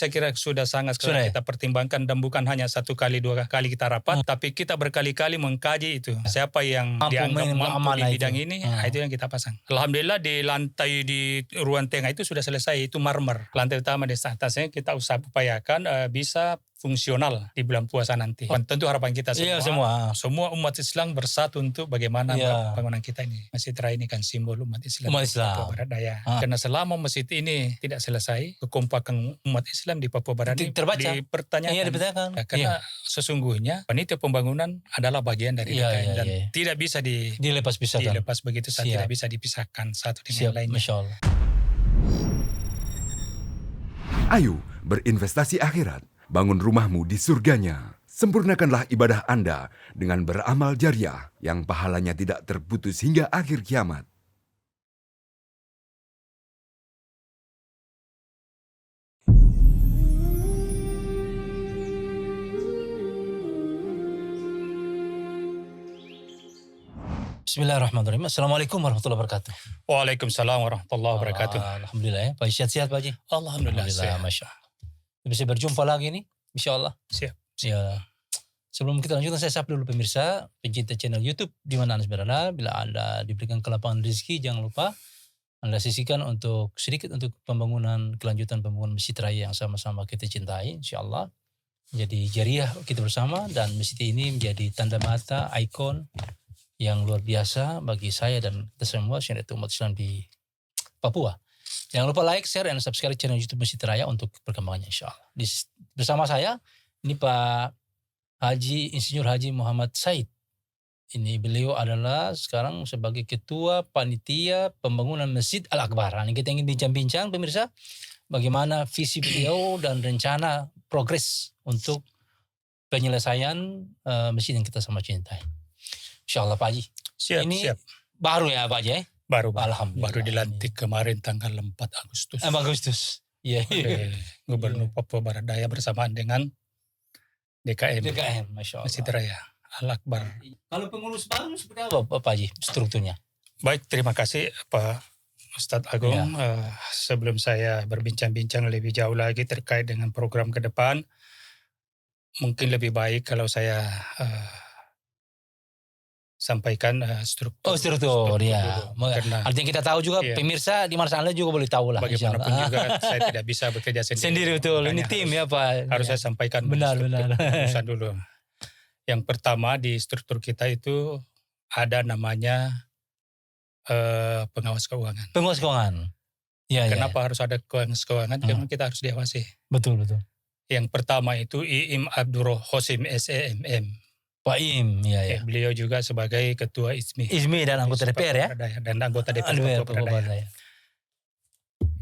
saya kira sudah sangat Sudah, kita pertimbangkan dan bukan hanya 1 kali 2 kali kita rapat, tapi kita berkali-kali mengkaji itu. Siapa yang dianggap mampu di bidang ini, itu yang kita pasang. Alhamdulillah di lantai di ruang tengah itu sudah selesai, itu marmer. Lantai utama di atasnya kita upayakan bisa fungsional di bulan puasa nanti. Tentu harapan kita semua umat Islam bersatu untuk bagaimana bangunan kita ini. Masjid Raya ini kan simbol umat Islam. Papua Barat Daya. Karena selama masjid ini tidak selesai, kekompakan umat Islam di Papua Barat ini dipertanyakan. Karena sesungguhnya panitia pembangunan adalah bagian dari DKM dan tidak bisa dilepas begitu saja, tidak bisa dipisahkan satu dengan lainnya. Masya Allah. Ayo berinvestasi akhirat. Bangun rumahmu di surganya. Sempurnakanlah ibadah Anda dengan beramal jariah yang pahalanya tidak terputus hingga akhir kiamat. Bismillahirrahmanirrahim. Assalamualaikum warahmatullahi wabarakatuh. Waalaikumsalam warahmatullahi wabarakatuh. Alhamdulillah ya. Pak sehat-sehat Pak Haji? Alhamdulillah. Masya Allah. Bisa berjumpa lagi nih, insya Allah. Siap. Ya. Sebelum kita lanjutkan, saya sapa dulu pemirsa, pencinta channel YouTube di mana Anda berada. Bila Anda diberikan kelapangan rezeki, jangan lupa Anda sisihkan sedikit untuk kelanjutan pembangunan Masjid Raya yang sama-sama kita cintai, insya Allah. Jadi jariah kita bersama, dan masjid ini menjadi tanda mata, ikon yang luar biasa bagi saya dan kita semua, syariat umat Islam di Papua. Jangan lupa like, share, dan subscribe channel YouTube Masjid Raya untuk perkembangannya, insya Allah. Bersama saya, ini Pak Haji, Insinyur Haji Muhammad Said. Ini beliau adalah sekarang sebagai Ketua Panitia Pembangunan Masjid Al-Akbar. Ini kita ingin bincang-bincang pemirsa, bagaimana visi beliau dan rencana progres untuk penyelesaian masjid yang kita sama cintai. Insya Allah Pak Haji. Siap. Baru ya Pak Haji? Baru dilantik kemarin tanggal 4 Agustus. 4 Agustus. Iya. Gubernur Papua Barat Daya bersamaan dengan DKM. Masya Allah. Masjid Raya Al-Akbar. Kalau pengurus baru seperti apa Pak Haji strukturnya? Baik, terima kasih Pak Ustadz Agung. Sebelum saya berbincang-bincang lebih jauh lagi terkait dengan program ke depan, mungkin lebih baik kalau saya sampaikan struktur. Struktur ya. Artinya kita tahu juga, pemirsa di mana Anda juga boleh tahu lah. Bagaimanapun juga saya tidak bisa bekerja sendiri. Sendiri betul, ini tim ya Pak. Harus saya sampaikan benar. dulu. Yang pertama di struktur kita itu ada namanya pengawas keuangan. Pengawas keuangan. Kenapa harus ada pengawas keuangan? Karena kita harus diawasi. Betul. Yang pertama itu Iim Abdurrahim Hosim SEMM. Pak Im, Beliau juga sebagai Ketua ISMI dan anggota DPR ya? Dan anggota DPR Papua Barat Daya.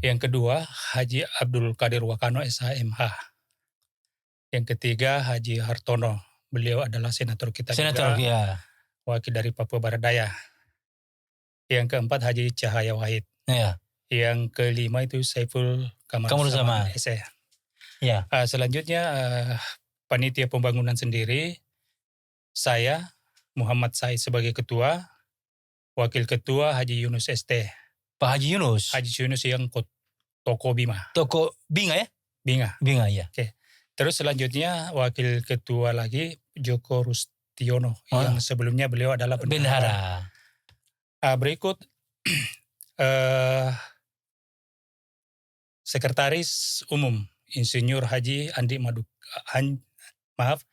Yang kedua, Haji Abdul Qadir Wakano SHMH. Yang ketiga, Haji Hartono. Beliau adalah senator kita juga. Wakil dari Papua Barat Daya. Yang keempat, Haji Cahaya Wahid. Yang kelima itu Saiful Kamaruzaman SE. Selanjutnya, panitia pembangunan sendiri, saya Muhammad Said sebagai ketua, wakil ketua Haji Yunus ST. Pak Haji Yunus? Haji Yunus yang Toko Bima. Toko Binga ya? Binga ya. Oke. Terus selanjutnya wakil ketua lagi Joko Rustiono yang sebelumnya beliau adalah bendahara. Berikut Sekretaris Umum Insinyur Haji Andi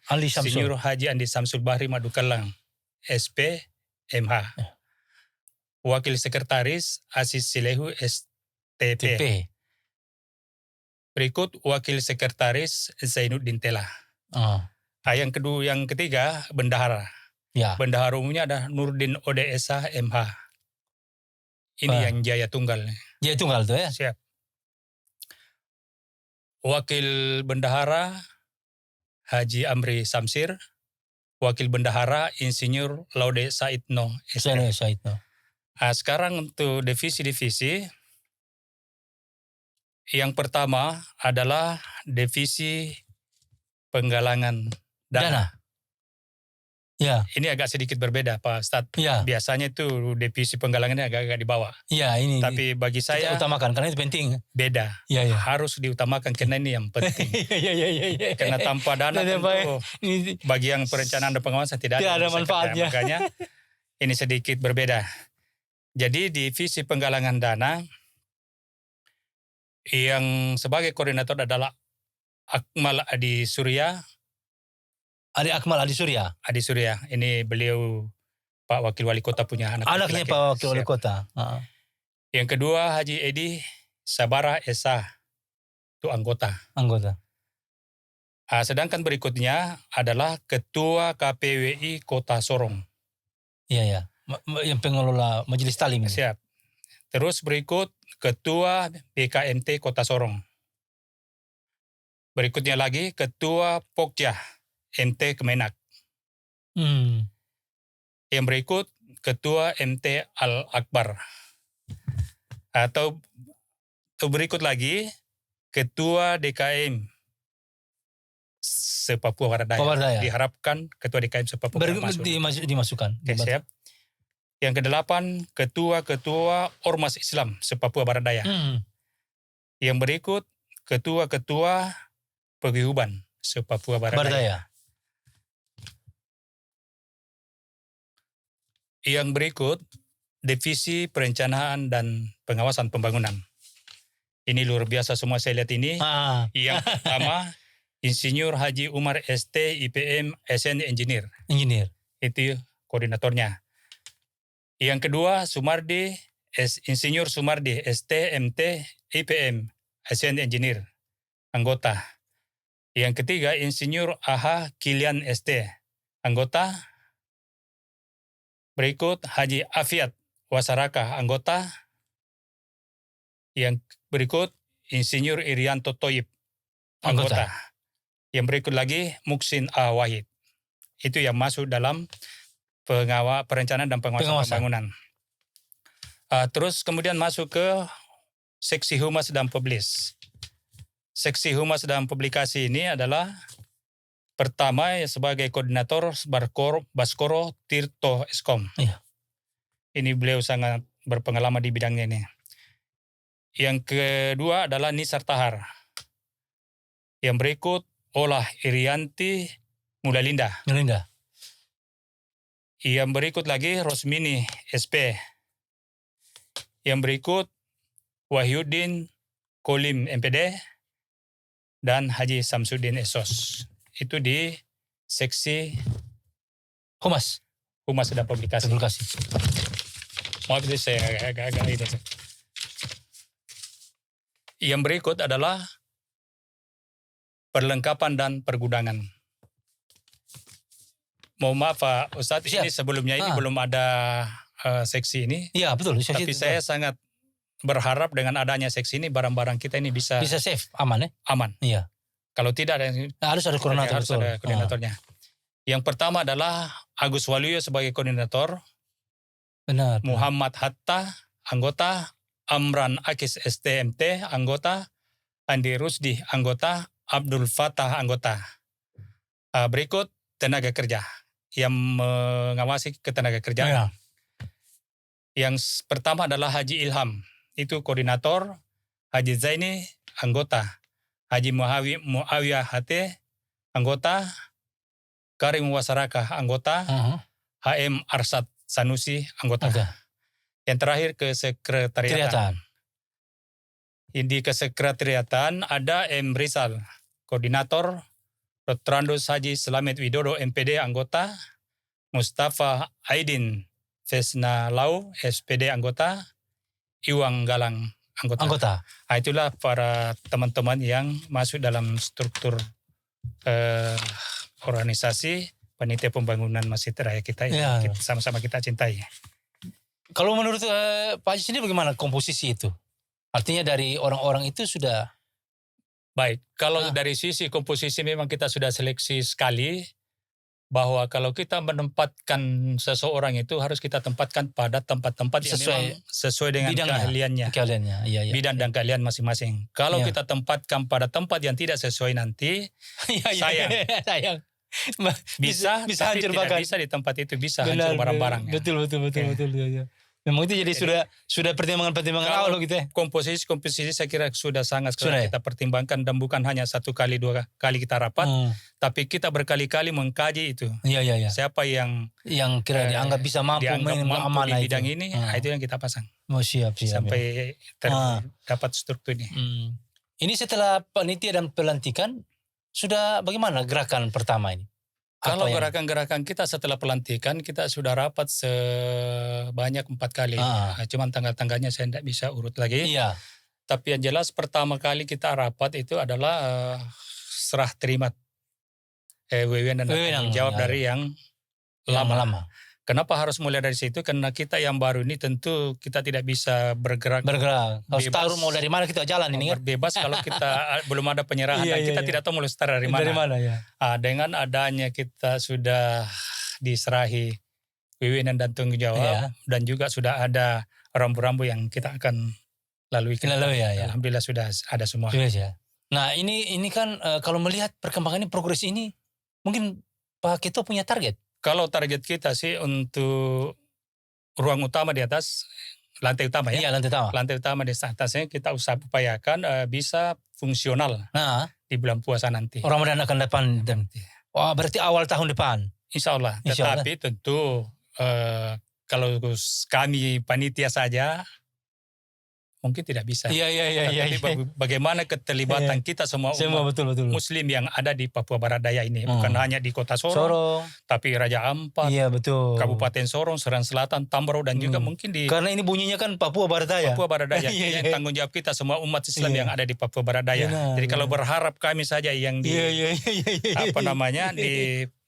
Insinyur Haji Andi Samsul Bahri Madukelang, SP, MH. Wakil Sekretaris Aziz Silehu, STP. Berikut Wakil Sekretaris Zainuddin Tela. Yang ketiga, Bendahara. Bendahara umumnya ada Nurdin Odesa, MH. Ini yang Jaya Tunggal. Jaya Tunggal tuh ya? Siap. Wakil Bendahara Haji Amri Samsir, Wakil Bendahara Insinyur Laude Saidno. Sekarang untuk divisi-divisi, yang pertama adalah divisi penggalangan dana. Ya. Ini agak sedikit berbeda Pak Ustadz. Ya. Biasanya itu divisi penggalangannya agak-agak di bawah. Iya ini. Tapi bagi saya kita utamakan karena itu penting. Beda. Iya. Harus diutamakan karena ini yang penting. Iya. Karena tanpa dana tentu bagi yang perencanaan dan pengawasan tidak ada manfaatnya. Makanya ini sedikit berbeda. Jadi divisi penggalangan dana yang sebagai koordinator adalah Akmal Adi Surya. Akmal Adi Surya. Adi Surya. Ini beliau Pak Wakil Wali Kota punya anak. Anaknya Pak Wakil Wali Kota. Yang kedua Haji Edi Sabara Esa. Itu anggota. Sedangkan berikutnya adalah Ketua KPWI Kota Sorong. Iya. Yang pengelola Majelis Talim. Siap. Terus berikut Ketua BKMT Kota Sorong. Berikutnya lagi Ketua Pokja MT Kemenak. Yang berikut Ketua MT Al-Akbar. Atau berikut lagi Ketua DKM Se-Papua Barat Daya. Diharapkan Ketua DKM Se-Papua Barat dimasukkan. Oke, siap. Yang kedelapan Ketua Ormas Islam Se-Papua Barat Daya. Yang berikut Ketua Paguyuban Se-Papua Barat Daya. Yang berikut Divisi Perencanaan dan Pengawasan Pembangunan. Ini luar biasa semua saya lihat ini. Yang pertama Insinyur Haji Umar ST IPM SN Engineer. Itu koordinatornya. Yang kedua Insinyur Sumardi ST MT IPM SN Engineer. Anggota. Yang ketiga Insinyur AH Kilian ST. Anggota. Berikut Haji Afiat Wasaraka. Anggota. Yang berikut Insinyur Irianto Toyib. Anggota. Yang berikut lagi Muksin A. Wahid. Itu yang masuk dalam perencanaan dan pengawasan pembangunan. Terus kemudian masuk ke Seksi Humas dan Publis. Seksi Humas dan Publikasi ini adalah pertama sebagai koordinator Baskoro Tirto Eskom. Iya. Ini beliau sangat berpengalaman di bidangnya ini. Yang kedua adalah Nisar Tahar. Yang berikut Olah Irianti Mulalinda. Yang berikut lagi Rosmini SP. Yang berikut Wahyudin Kolim MPD dan Haji Samsudin Esos. Itu di seksi Humas dan Publikasi. Maaf itu saya agak ini. Yang berikut adalah Perlengkapan dan Pergudangan. Mohon maaf Pak Ustadz, ini sebelumnya ini belum ada seksi ini. Iya betul. Tapi saya sangat berharap dengan adanya seksi ini barang-barang kita ini bisa safe, aman ya? Aman. Iya. Kalau tidak harus ada koordinator. Harus ada koordinatornya. Yang pertama adalah Agus Waluyo sebagai koordinator. Benar. Muhammad Hatta anggota, Amran Akis STMT anggota, Andi Rusdi anggota, Abdul Fatah anggota. Berikut tenaga kerja yang mengawasi ketenaga kerjaan. Yang pertama adalah Haji Ilham, itu koordinator. Haji Zaini anggota. Haji Muawiyah Hate anggota. Karim Wasaraka anggota. HM Arsad Sanusi anggota. Yang terakhir ke sekretariatan. Di kesekretariatan ada M. Rizal, koordinator. Rotrandus Haji Slamet Widodo MPD anggota. Mustafa Aidin Vesna Lau SPD anggota. Iwang Galang anggota. Itulah para teman-teman yang masuk dalam struktur organisasi Panitia Pembangunan Masjid Raya kita yang sama-sama kita cintai. Kalau menurut Pak Haji sendiri bagaimana komposisi itu? Artinya dari orang-orang itu sudah... Baik, kalau dari sisi komposisi memang kita sudah seleksi sekali, bahwa kalau kita menempatkan seseorang itu harus kita tempatkan pada tempat-tempat yang memang sesuai dengan keahliannya. Iya. Bidang dan keahlian masing-masing. Kalau kita tempatkan pada tempat yang tidak sesuai nanti, sayang. Bisa tapi hancur tidak bahkan. bisa di tempat itu, bisa Benar, hancur barang-barang. betul. Ya. Memang itu jadi sudah pertimbangan awal gitu ya. Komposisi saya kira sudah sangat Sudah ya? kita pertimbangkan, dan bukan hanya 1 kali 2 kali kita rapat, tapi kita berkali-kali mengkaji itu. Iya. Siapa yang kira dianggap bisa mampu dianggap mampu di amanah bidang itu. ini, itu yang kita pasang. Siap. Sampai dapat strukturnya. Ini setelah panitia dan pelantikan, sudah bagaimana gerakan pertama ini? Kalau gerakan-gerakan kita setelah pelantikan, kita sudah rapat sebanyak 4 kali. Cuman tanggal-tanggalnya saya tidak bisa urut lagi. Iya. Tapi yang jelas pertama kali kita rapat itu adalah serah terima wewenang dan tanggung jawab dari yang lama. Kenapa harus mulai dari situ? Karena kita yang baru ini tentu kita tidak bisa bergerak. Harus tahu mau dari mana kita jalan ini kan? Bebas kalau kita belum ada penyerahan dan kita tidak tahu mulai start dari mana. Dari mana ya? Dengan adanya kita sudah diserahi wewenang dan tanggung jawab, dan juga sudah ada rambu-rambu yang kita akan lalui. Alhamdulillah sudah ada semua. Ya. Nah ini kan kalau melihat perkembangan ini, progres ini, mungkin Pak Ketua punya target? Kalau target kita sih untuk ruang utama di atas, lantai utama ya. Iya, lantai utama. Lantai utama di atasnya kita upayakan bisa fungsional di bulan puasa nanti. Ramadan akan depan. Wah, berarti awal tahun depan. Insya Allah. Tetapi tentu kalau kami panitia saja, mungkin tidak bisa. Iya. Bagaimana keterlibatan kita semua umat betul. Muslim yang ada di Papua Barat Daya ini, bukan hanya di Kota Sorong, tapi Raja Ampat, betul. Kabupaten Sorong, Serang Selatan, Tambarau, dan juga mungkin di karena ini bunyinya kan Papua Barat Daya. Papua Barat Daya. Yang tanggung jawab kita semua umat Islam yang ada di Papua Barat Daya. Jadi kalau berharap kami saja yang di di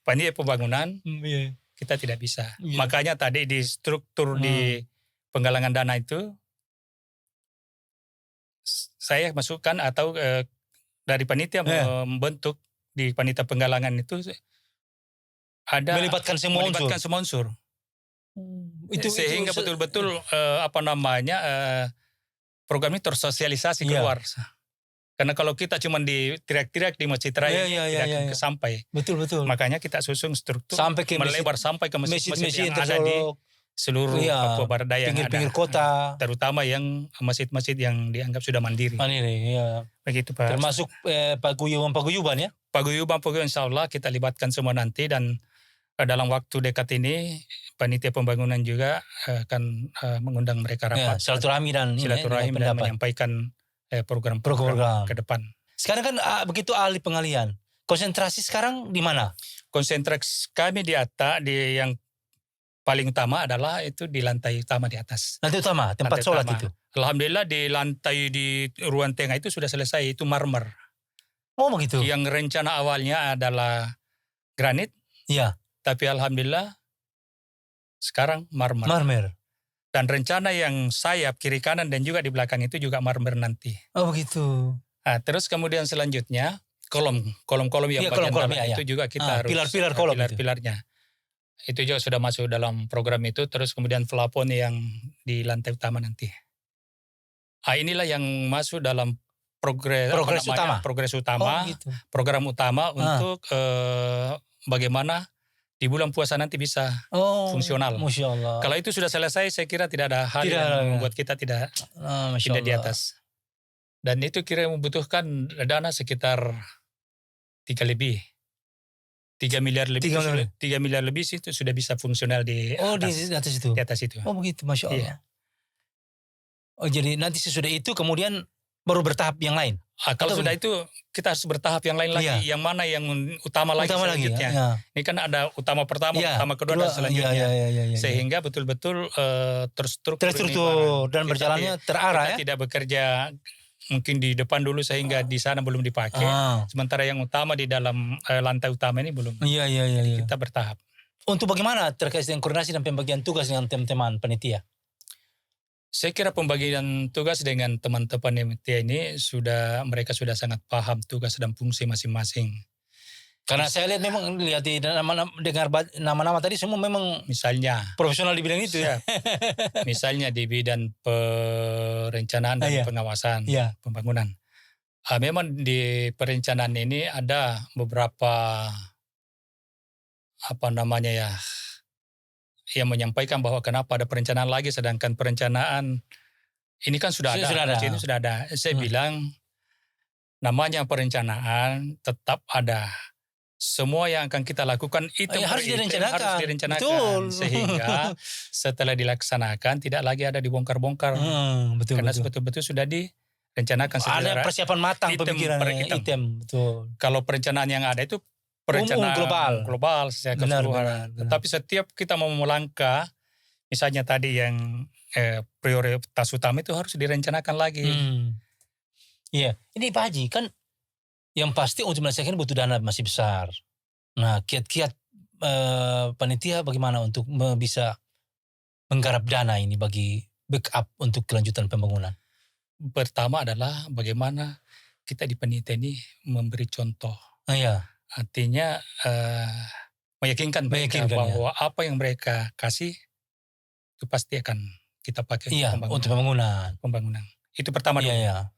panitia pembangunan, kita tidak bisa. Makanya tadi di struktur di penggalangan dana itu, saya masukkan atau dari panitia membentuk di panitia penggalangan itu ada melibatkan semua unsur. Sehingga betul-betul program ini tersosialisasi keluar. Karena kalau kita cuma di teriak-teriak di masjid raya tidak akan sampai. Betul. Makanya kita susun struktur sampai ke melebar sampai ke masjid-masjid yang ada di seluruh Papua Barat Daya, pinggir-pinggir kota, terutama yang masjid-masjid yang dianggap sudah mandiri. Begitu Pak. Termasuk paguyuban ya? Paguyuban insya Allah kita libatkan semua nanti, dan dalam waktu dekat ini panitia pembangunan juga akan mengundang mereka rapat. Silaturahmi dan menyampaikan program ke depan. Sekarang kan begitu ahli pengalihan. Konsentrasi sekarang di mana? Konsentrasi kami di atas, di yang paling utama adalah itu di lantai utama di atas. Lantai utama, tempat sholat itu? Alhamdulillah di lantai di ruang tengah itu sudah selesai, itu marmer. Oh begitu? Yang rencana awalnya adalah granit. Iya. Tapi alhamdulillah sekarang marmer. Dan rencana yang sayap kiri kanan dan juga di belakang itu juga marmer nanti. Oh begitu. Terus kemudian selanjutnya kolom-kolom yang bagian dalam itu juga kita harus pilar-pilar kolom pilar-pilarnya. Itu juga sudah masuk dalam program itu. Terus kemudian plafon yang di lantai utama nanti. Inilah yang masuk dalam progres utama. Gitu. Program utama untuk bagaimana di bulan puasa nanti bisa fungsional. Masya Allah. Kalau itu sudah selesai, saya kira tidak ada hal yang membuat kita tidak di atas. Dan itu kira membutuhkan dana sekitar 3 miliar lebih. 3 miliar lebih itu sudah bisa fungsional di atas itu. Di atas itu. Oh begitu, Masya Allah. Iya. Oh jadi nanti sesudah itu kemudian baru bertahap yang lain? Kalau sudah itu kita harus bertahap yang lain lagi. Yang mana yang utama lagi selanjutnya. Ini kan ada utama pertama, utama kedua dan selanjutnya. Sehingga betul-betul terstruktur dan berjalannya terarah. Kita tidak bekerja mungkin di depan dulu sehingga di sana belum dipakai. Sementara yang utama di dalam lantai utama ini belum. Iya. Kita bertahap. Untuk bagaimana terkait dengan koordinasi dan pembagian tugas dengan teman-teman panitia? Saya kira pembagian tugas dengan teman-teman panitia ini mereka sudah sangat paham tugas dan fungsi masing-masing. Karena saya lihat memang di dengar nama-nama tadi semua memang misalnya profesional di bidang itu ya. Misalnya di bidang perencanaan dan pengawasan pembangunan. Memang di perencanaan ini ada beberapa apa namanya ya, yang menyampaikan bahwa kenapa ada perencanaan lagi sedangkan perencanaan ini kan sudah ada. Ini sudah ada. Saya bilang namanya perencanaan tetap ada. Semua yang akan kita lakukan itu harus direncanakan. Betul. Sehingga setelah dilaksanakan tidak lagi ada dibongkar-bongkar. Betul. Karena betul-betul sudah direncanakan secara ada persiapan matang pemikirannya. Betul. Kalau perencanaan yang ada itu perencanaan global secara keseluruhan. Tetapi setiap kita mau melangkah, misalnya tadi yang prioritas utama itu harus direncanakan lagi. Iya, ini Pak Haji kan yang pasti untuk menyelesaikan butuh dana masih besar. Nah, kiat-kiat panitia bagaimana untuk bisa menggarap dana ini bagi backup untuk kelanjutan pembangunan? Pertama adalah bagaimana kita di panitia ini memberi contoh. Iya. Artinya meyakinkan mereka bahwa apa yang mereka kasih itu pasti akan kita pakai untuk pembangunan. Itu pertama dulu. Iya.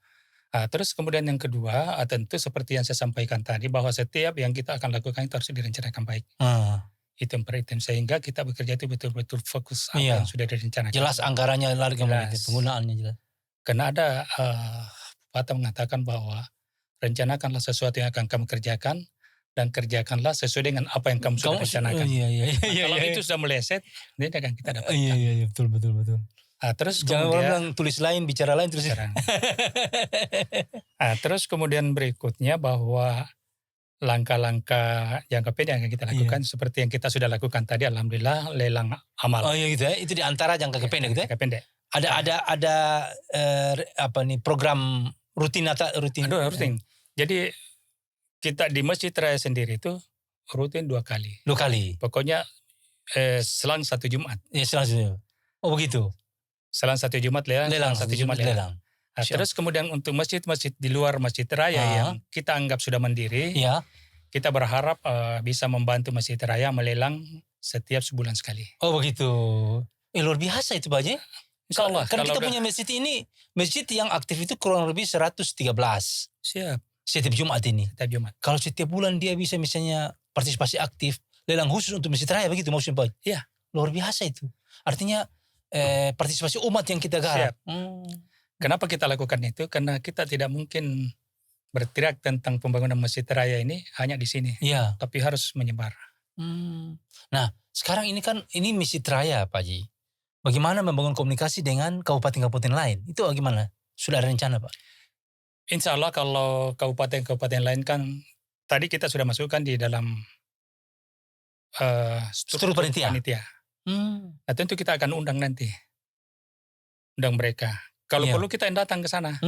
Terus kemudian yang kedua, tentu seperti yang saya sampaikan tadi bahwa setiap yang kita akan lakukan itu harus direncanakan baik. Itu yang per item sehingga kita bekerja itu betul-betul fokus apa yang sudah direncanakan. Jelas anggarannya, penggunaannya jelas. Karena ada pepatah mengatakan bahwa rencanakanlah sesuatu yang akan kamu kerjakan dan kerjakanlah sesuai dengan apa yang kamu sudah rencanakan. Kalau itu sudah meleset, ini akan kita dapatkan. Iya, betul. Terus jangan orang bilang tulis lain, bicara lain terus. Terus kemudian berikutnya bahwa langkah-langkah jangka pendek yang akan kita lakukan seperti yang kita sudah lakukan tadi, alhamdulillah lelang amal. Oh iya gitu ya, itu di antara jangka pendek gitu ya. Jangka pendek. Ada program rutin atau rutin. Rutin. Jadi kita di Masjid Raya sendiri itu rutin 2 kali. 2 kali. Pokoknya selang 1 Jumat. Ya selang 1 Jumat. Oh begitu. Selang 1 Jumat lelang. 1 Jumat lelang. Terus kemudian untuk masjid-masjid di luar Masjid Raya yang kita anggap sudah mandiri, kita berharap bisa membantu Masjid Raya melelang setiap sebulan sekali. Oh begitu. Luar biasa itu Pak Haji. Insyaallah. Kan kita punya masjid ini, masjid yang aktif itu kurang lebih 113. Siap. Setiap Jumat ini. Setiap Jumat. Kalau setiap bulan dia bisa misalnya partisipasi aktif, lelang khusus untuk Masjid Raya begitu maksudnya Pak? Iya. Luar biasa itu. Artinya partisipasi umat yang kita garap. Kenapa kita lakukan itu? Karena kita tidak mungkin berteriak tentang pembangunan Masjid Raya ini hanya di sini. Iya. Tapi harus menyebar. Nah, sekarang ini kan ini Masjid Raya Pak Haji. Bagaimana membangun komunikasi dengan kabupaten-kabupaten lain? Itu bagaimana? Sudah ada rencana Pak? Insya Allah kalau kabupaten-kabupaten lain kan tadi kita sudah masukkan di dalam struktur panitia. Nah tentu kita akan undang nanti. Undang mereka. Kalau perlu kita yang datang ke sana.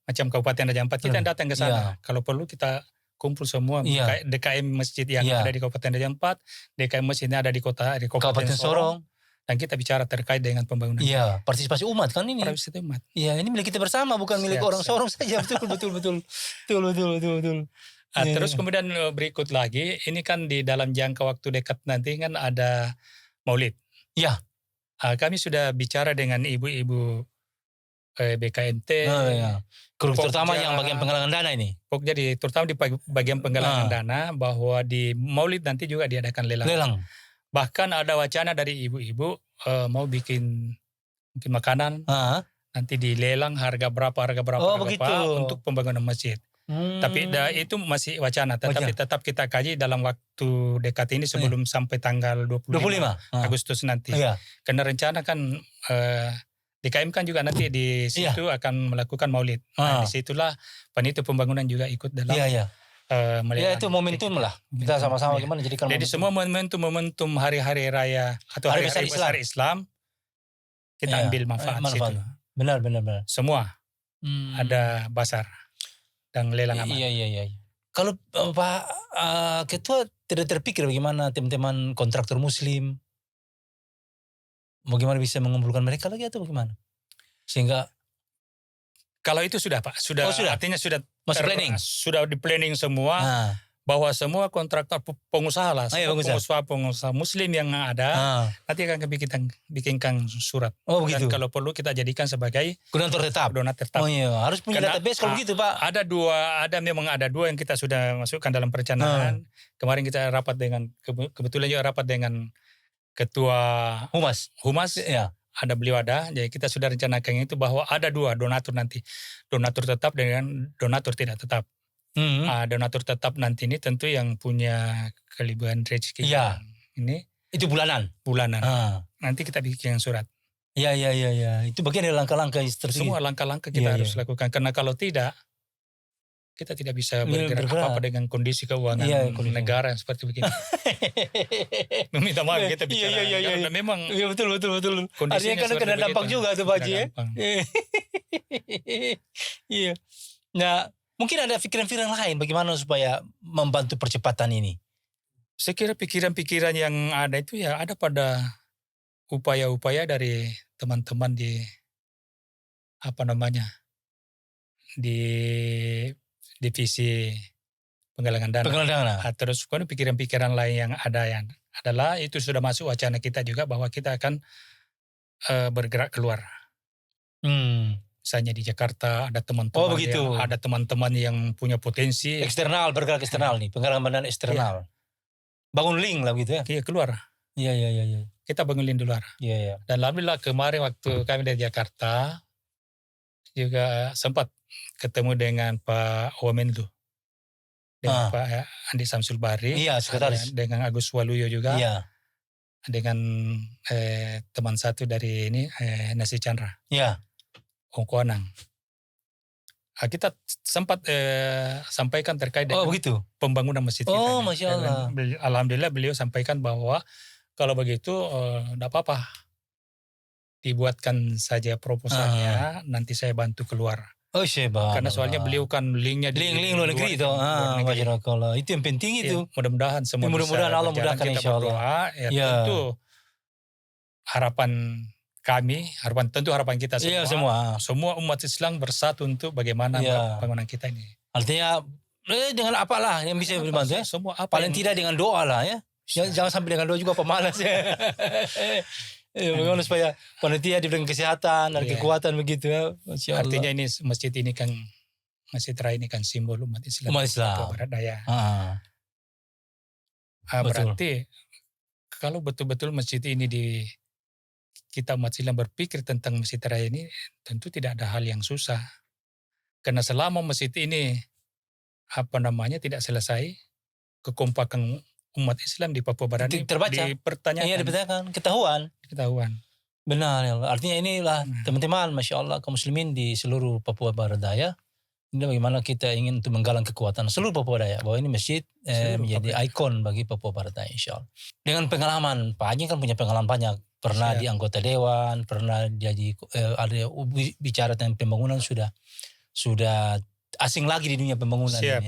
Macam Kabupaten Raja Ampat kita yang datang ke sana. Kalau perlu kita kumpul semua DKM masjid yang ada di Kabupaten Raja Ampat, DKM masjidnya ada di Kabupaten Sorong. Dan kita bicara terkait dengan pembangunan. Iya, partisipasi umat kan ini. Partisipasi umat. Iya, ini milik kita bersama, bukan milik orang Sorong saja. Betul. Terus kemudian berikut lagi, ini kan di dalam jangka waktu dekat nanti kan ada Maulid. Iya. Kami sudah bicara dengan ibu-ibu BKMT. Terutama yang bagian penggalangan dana ini. Pokoknya terutama di bagian penggalangan dana, bahwa di Maulid nanti juga diadakan lelang. Bahkan ada wacana dari ibu-ibu mau bikin makanan, nanti dilelang harga berapa untuk pembangunan masjid. Tapi itu masih wacana, tetapi tetap kita kaji dalam waktu dekat ini sebelum sampai tanggal 25 Agustus nanti. Karena rencana kan DKM kan juga nanti di situ akan melakukan maulid. Nah, disitulah panitia pembangunan juga ikut dalam ya itu momentum lah. Kita sama-sama gimana jadikan jadi semua momentum hari-hari raya atau hari-hari besar Islam kita ambil manfaat situ. Benar. Semua ada basar dan lelang amal. Iya. Kalau Pak Ketua tidak terpikir bagaimana teman-teman kontraktor Muslim, bagaimana bisa mengumpulkan mereka lagi atau bagaimana? Sehingga kalau itu sudah Pak, sudah. Artinya sudah masih planning. Sudah di planning semua. bahwa semua kontraktor pengusaha lah, pengusaha Muslim yang ada nanti akan bikinkan surat. Oh begitu. Dan kalau perlu kita jadikan sebagai donatur tetap. Oh iya, harus punya database kalau gitu Pak. Memang ada dua yang kita sudah masukkan dalam perencanaan. Kemarin kita kebetulan juga rapat dengan ketua Humas. Ya. Beliau ada, jadi kita sudah rencanakan itu bahwa ada dua donatur nanti, donatur tetap dengan donatur tidak tetap. Donatur tetap nanti ini tentu yang punya kelebihan rezeki. Iya. Ini itu bulanan. Nanti kita bikin surat. Iya. Itu bagian dari langkah-langkah strategi. Semua langkah-langkah kita harus lakukan karena kalau tidak kita tidak bisa bergerak apa-apa dengan kondisi keuangan negara seperti begini. Meminta maaf kita bicara. Karena memang betul. Kondisinya artinya kan kena dampak juga tuh Pak Haji ya. Iya. Nah, mungkin ada pikiran-pikiran lain bagaimana supaya membantu percepatan ini? Saya kira pikiran-pikiran yang ada itu ya ada pada upaya-upaya dari teman-teman di di divisi penggalangan dana. Terus pikiran-pikiran lain yang ada yang adalah itu sudah masuk wacana kita juga bahwa kita akan bergerak keluar. Misalnya di Jakarta ada teman-teman ada teman-teman yang punya potensi eksternal, bergerak eksternal nih, penggalangan dana eksternal. Bangun link lah gitu ya. Iya, keluar. Iya. Kita bangun link di luar. Iya. Dan alhamdulillah kemarin waktu kami dari Jakarta juga sempat ketemu dengan Pak Wamenlu. Dengan Pak Andi Samsul Bari. Iya, sekretaris. Dengan Agus Waluyo juga. Iya. Dengan teman satu dari ini Nasi Chandra. Iya. Ongko Anang. Kita sempat sampaikan terkait dengan pembangunan masjid kita. Oh, Masya Allah. Alhamdulillah beliau sampaikan bahwa kalau begitu tidak apa-apa. Dibuatkan saja proposalnya, nanti saya bantu keluar. Oh, syebah. Karena soalnya beliau kan linknya link luar negeri itu. Itu yang penting itu. Mudah-mudahan semua mudah-mudahan Allah mudahkan insyaallah. Tentu harapan kami, harapan kita semua. Semua umat Islam bersatu untuk bagaimana bangunan kita ini. Artinya dengan apalah yang bisa dibantu ya. Semua apa paling tidak dengan doa lah ya. Jangan sampai dengan doa juga pemalas ya. Bagaimana supaya panitia diberikan kesehatan dan kekuatan begitu ya. Artinya ini masjid ini kan Masjid Raya ini kan simbol umat Islam. Papua Barat Daya. Berarti kalau betul-betul masjid ini kita umat Islam berpikir tentang Masjid Raya ini tentu tidak ada hal yang susah. Karena selama masjid ini tidak selesai, kekompakan umat Islam di Papua Barat ini dipertanyakan. Iya, dipertanyakan. Ketahuan. Benar ya Allah. Artinya inilah teman-teman, Masya Allah kaum muslimin di seluruh Papua Barat Daya. Ini bagaimana kita ingin untuk menggalang kekuatan seluruh Papua Daya. Bahwa ini masjid menjadi ikon bagi Papua Barat Daya insya Allah. Dengan pengalaman, Pak Haji kan punya pengalaman banyak. Pernah di anggota dewan, pernah jadi ada bicara tentang pembangunan sudah asing lagi di dunia pembangunan. Siap.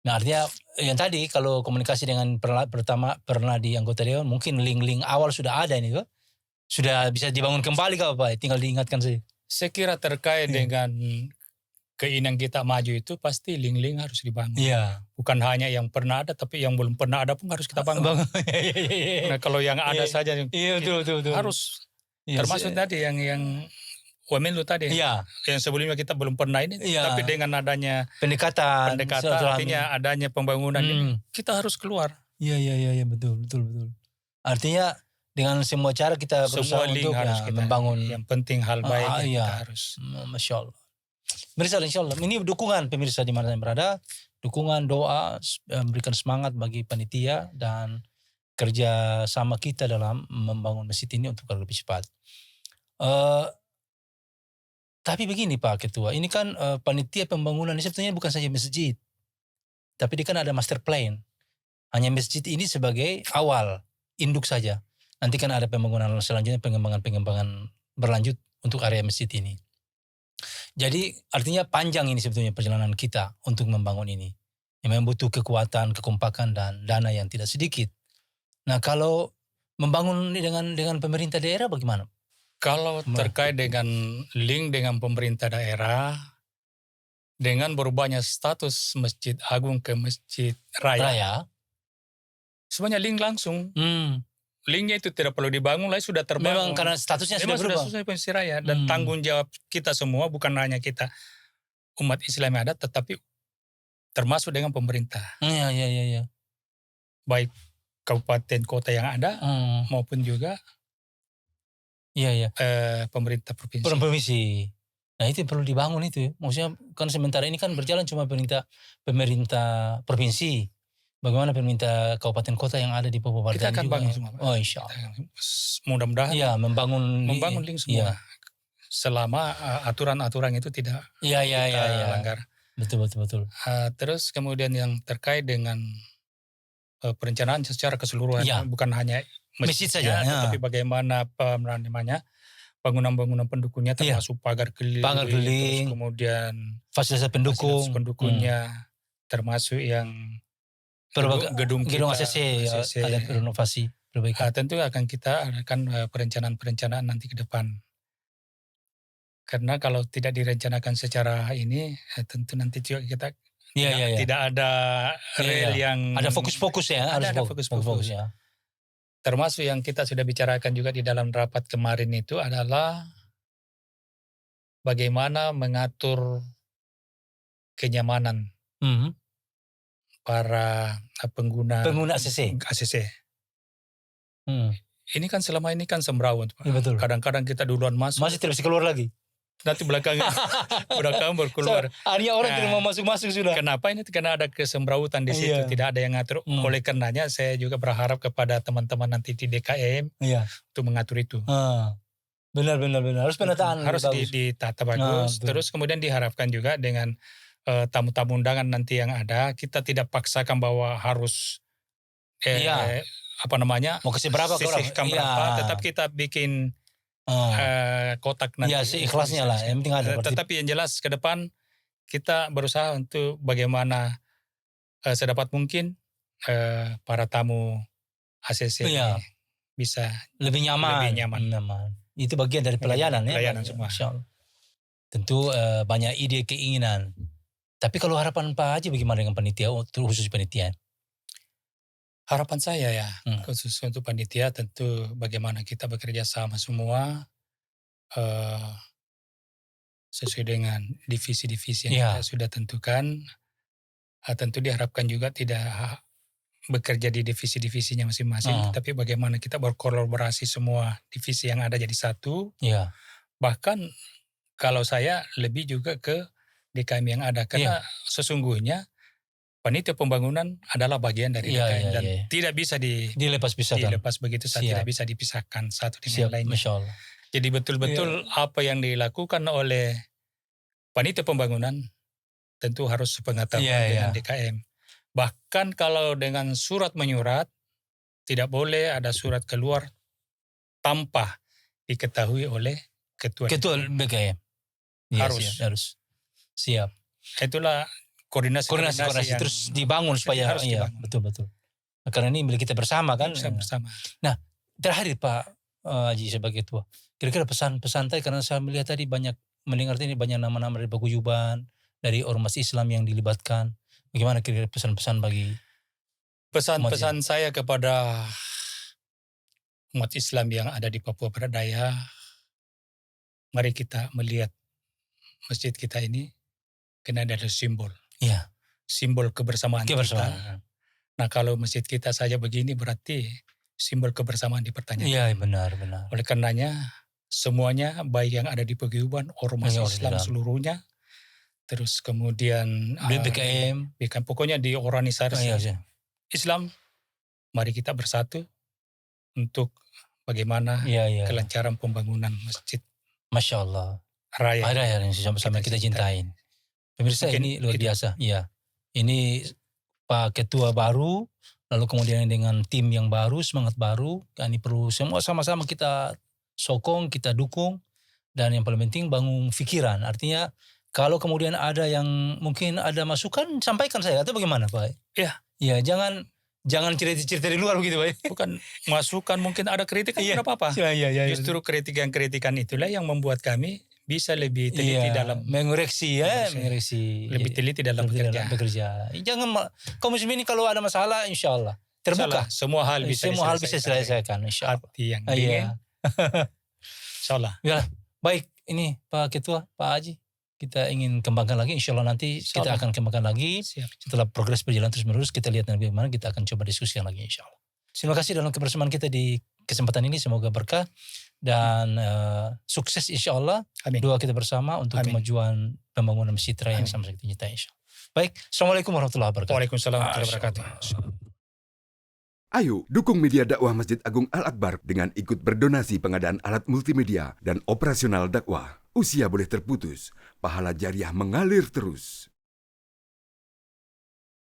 Nah artinya yang tadi kalau komunikasi dengan pertama pernah di anggota dewan mungkin link-link awal sudah ada ini kok. Sudah bisa dibangun kembali kok Pak, tinggal diingatkan saja. Saya kira terkait dengan keinginan kita maju itu pasti link-link harus dibangun. Iya. Bukan hanya yang pernah ada tapi yang belum pernah ada pun harus kita bangun. Nah kalau yang ada saja betul. Harus termasuk tadi yang Wamenlu tadi, yang sebelumnya kita belum pernah ini, tapi dengan adanya pendekatan artinya adanya pembangunan ini, kita harus keluar. Iya, betul. Artinya dengan semua cara kita berusaha untuk membangun. Yang penting hal baik kita harus. Masya Allah. Pemirsa, insya Allah ini dukungan pemirsa di mana yang berada, dukungan doa, memberikan semangat bagi panitia dan kerja sama kita dalam membangun masjid ini untuk lebih cepat. Tapi begini Pak Ketua, ini kan panitia pembangunan ini sebetulnya bukan saja masjid. Tapi dia kan ada master plan. Hanya masjid ini sebagai awal, induk saja. Nanti kan ada pembangunan selanjutnya, pengembangan berlanjut untuk area masjid ini. Jadi artinya panjang ini sebetulnya perjalanan kita untuk membangun ini. Yang memang butuh kekuatan, kekompakan dan dana yang tidak sedikit. Nah kalau membangun ini dengan pemerintah daerah bagaimana? Kalau terkait dengan link dengan pemerintah daerah, Dengan berubahnya status Masjid Agung ke Masjid Raya. Semuanya link langsung. Linknya itu tidak perlu dibangun lagi, sudah terbangun. Memang karena statusnya sudah berubah. Sudah Masjid Raya. Dan tanggung jawab kita semua, bukan hanya kita umat Islam yang ada, tetapi termasuk dengan pemerintah. Iya. Baik kabupaten kota yang ada maupun juga pemerintah provinsi. Nah itu perlu dibangun itu. Maksudnya kan sementara ini kan berjalan cuma pemerintah provinsi. Bagaimana pemerintah kabupaten kota yang ada di Papua Barat kita akan juga. Bangun semua. Oh insya Allah. Mudah-mudahan. Iya membangun link semua. Selama aturan-aturan itu tidak langgar. Betul. Terus kemudian yang terkait dengan perencanaan secara keseluruhan, bukan hanya masjid saja, tetapi bagaimana bangunan-bangunan pendukungnya, termasuk pagar keliling, terus kemudian fasilitas pendukungnya, termasuk yang gedung ACC ada renovasi perbaikan. Tentu akan kita adakan perencanaan nanti ke depan. Karena kalau tidak direncanakan secara ini, tentu nanti juga kita tidak ada rel yang ada fokus-fokus ya. Ada fokus-fokus ya. Termasuk yang kita sudah bicarakan juga di dalam rapat kemarin itu adalah bagaimana mengatur kenyamanan para pengguna ACC. Ini kan selama ini kan semrawut, Pak. Ya, betul. Kadang-kadang kita duluan masuk. Masih tidak bisa keluar lagi. Nanti belakang baru keluar. Akhirnya orang tidak mau masuk sudah. Kenapa ini? Karena ada kesemrawutan di situ, tidak ada yang ngatur. Oleh karenanya saya juga berharap kepada teman-teman nanti di DKM untuk mengatur itu. Benar. Harus penataan harus ditata bagus. Terus kemudian diharapkan juga dengan tamu-tamu undangan nanti yang ada, kita tidak paksakan bahwa harus mau kasih berapa berapa, tetap kita bikin kotak nanti. Iya, seikhlasnya lah. Yang penting ada. Tetapi yang jelas ke depan kita berusaha untuk bagaimana sedapat mungkin para tamu ACC bisa lebih nyaman. Itu bagian dari pelayanan semua. Tentu banyak ide, keinginan. Tapi kalau harapan Pak Haji bagaimana dengan panitia, khusus panitia? Harapan saya khusus untuk panitia tentu bagaimana kita bekerja sama semua sesuai dengan divisi-divisi yang kita sudah tentukan. Tentu diharapkan juga tidak bekerja di divisi-divisinya masing-masing, tapi bagaimana kita berkolaborasi semua divisi yang ada jadi satu. Bahkan kalau saya lebih juga ke DKM yang ada, karena sesungguhnya panitia pembangunan adalah bagian dari DKM dan tidak bisa dilepas begitu saja, tidak bisa dipisahkan satu dengan lainnya. Masya Allah. Jadi betul-betul apa yang dilakukan oleh panitia pembangunan tentu harus sepengetahuan dengan DKM. Bahkan kalau dengan surat menyurat, tidak boleh ada surat keluar tanpa diketahui oleh ketua DKM. Harus. Siap. Itulah koordinasi yang terus dibangun supaya harus dibangun. Betul. Karena ini milik kita bersama kan. Bersama. Nah, terakhir Pak Haji sebagai ketua, kira-kira pesan-pesan tadi, karena saya melihat tadi mendengar ini banyak nama-nama dari paguyuban, dari ormas Islam yang dilibatkan. Bagaimana kira-kira pesan-pesan bagi pesan-pesan saya kepada umat Islam yang ada di Papua Barat Daya? Mari kita melihat masjid kita ini karena ada simbol. Simbol kebersamaan kita. Nah, kalau masjid kita saja begini berarti simbol kebersamaan dipertanyakan. Iya, benar. Oleh karenanya semuanya, baik yang ada di paguyuban, ormas Islam seluruhnya, terus kemudian BKM, pokoknya di organisasi Islam, mari kita bersatu untuk bagaimana kelancaran pembangunan masjid. Masya Allah. Raya yang sama-sama kita cintain. Pemirsa, ini luar biasa. Iya. Ini Pak Ketua baru, lalu kemudian dengan tim yang baru, semangat baru. Ini perlu semua sama-sama kita sokong, kita dukung. Dan yang paling penting bangun pikiran. Artinya kalau kemudian ada yang mungkin ada masukan, sampaikan saya. Atau bagaimana Pak? Iya, jangan cerita-cerita di luar begitu Pak. Bukan masukan, mungkin ada kritikan, tidak apa-apa. Iya. Justru kritikan-kritikan itulah yang membuat kami bisa lebih teliti dalam mengoreksi mengoreksi lebih teliti dalam bekerja. Jangan kaum muslimin ini kalau ada masalah insya Allah terbuka. Semua hal bisa diselesaikan insya Allah. Hati yang dingin. Insya Allah. Ya, baik ini Pak Ketua, Pak Haji. Kita ingin kembangkan lagi, insya Allah nanti kita akan kembangkan lagi. Siap. Setelah progres berjalan terus menerus, kita lihat nanti bagaimana, kita akan coba diskusikan lagi insya Allah. Terima kasih dalam kebersamaan kita di kesempatan ini, semoga berkah dan sukses insya Allah. Amin. Doa kita bersama untuk kemajuan pembangunan Citra yang sama-sama kita cintai insya Allah. Baik, Assalamualaikum warahmatullahi wabarakatuh. Waalaikumsalam warahmatullahi wabarakatuh. Ayo dukung media dakwah Masjid Agung Al-Akbar dengan ikut berdonasi pengadaan alat multimedia dan operasional dakwah. Usia boleh terputus, pahala jariah mengalir terus.